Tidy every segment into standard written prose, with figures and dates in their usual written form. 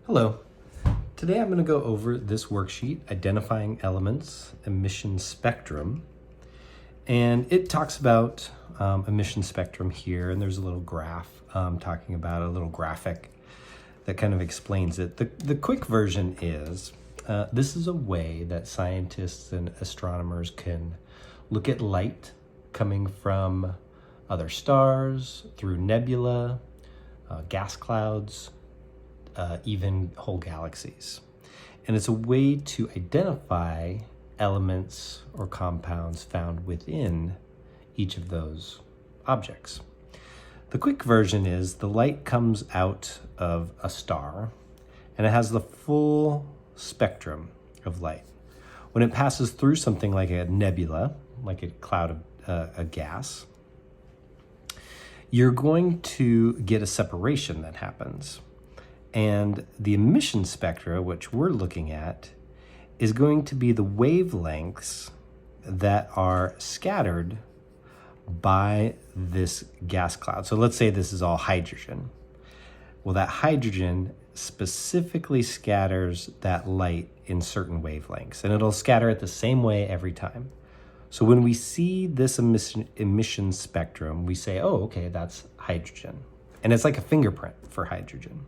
Hello. Today I'm going to go over this worksheet, Identifying Elements, Emission Spectrum. And it talks about emission spectrum here, and there's a little graph talking about a little graphic that kind of explains it. The quick version is, this is a way that scientists and astronomers can look at light coming from other stars, through nebula, gas clouds, even whole galaxies. And it's a way to identify elements or compounds found within each of those objects. The quick version is the light comes out of a star and it has the full spectrum of light. When it passes through something like a nebula, like a cloud of a gas, you're going to get a separation that happens. And the emission spectra, which we're looking at, is going to be the wavelengths that are scattered by this gas cloud. So let's say this is all hydrogen. Well, that hydrogen specifically scatters that light in certain wavelengths, and it'll scatter it the same way every time. So when we see this emission spectrum, we say, oh, okay, that's hydrogen. And it's like a fingerprint for hydrogen.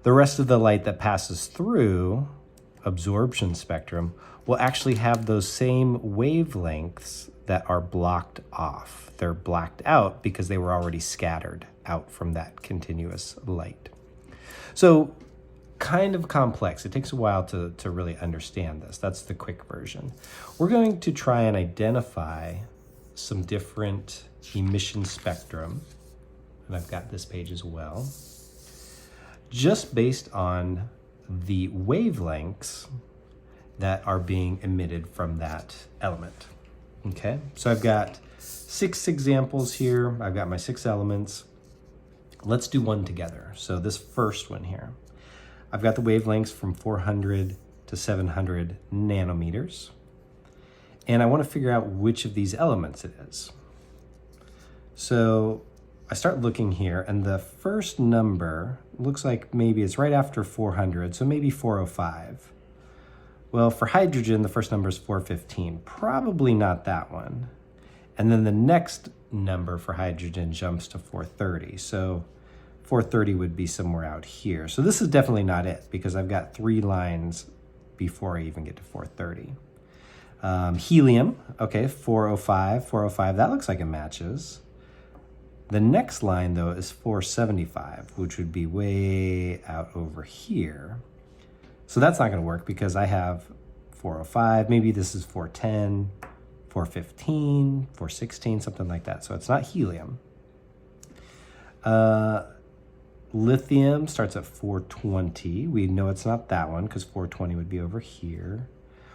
The rest of the light that passes through absorption spectrum will actually have those same wavelengths that are blocked off. They're blacked out because they were already scattered out from that continuous light. So kind of complex. It takes a while to really understand this. That's the quick version. We're going to try and identify some different emission spectrum, and I've got this page as well, just based on the wavelengths that are being emitted from that element. Okay, so I've got 6 examples here. I've got my 6 elements. Let's do one together. So this first one here, I've got the wavelengths from 400 to 700 nanometers. And I want to figure out which of these elements it is. So I start looking here, and the first number looks like maybe it's right after 400, so maybe 405. Well, for hydrogen, the first number is 415. Probably not that one. And then the next number for hydrogen jumps to 430. So 430 would be somewhere out here. So this is definitely not it, because I've got 3 lines before I even get to 430. Helium, okay, 405, 405. That looks like it matches. The next line, though, is 475, which would be way out over here. So that's not going to work because I have 405. Maybe this is 410, 415, 416, something like that. So it's not helium. Lithium starts at 420. We know it's not that one because 420 would be over here.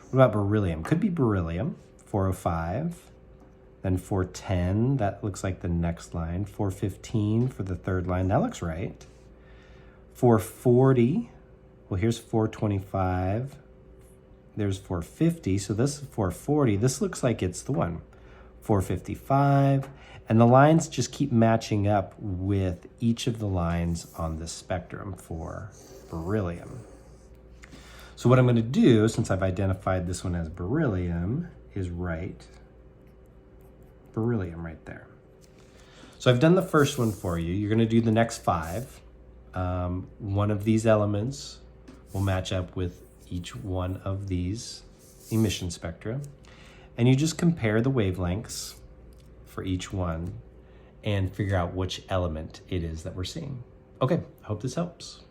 What about beryllium? Could be beryllium, 405. Then 410, that looks like the next line. 415 for the third line, that looks right. 440, well, here's 425. There's 450, so this is 440. This looks like it's the one. 455, and the lines just keep matching up with each of the lines on the spectrum for beryllium. So what I'm going to do, since I've identified this one as beryllium, is write beryllium right there. So I've done the first one for you. You're going to do the next 5. One of these elements will match up with each one of these emission spectra. And you just compare the wavelengths for each one and figure out which element it is that we're seeing. Okay, I hope this helps.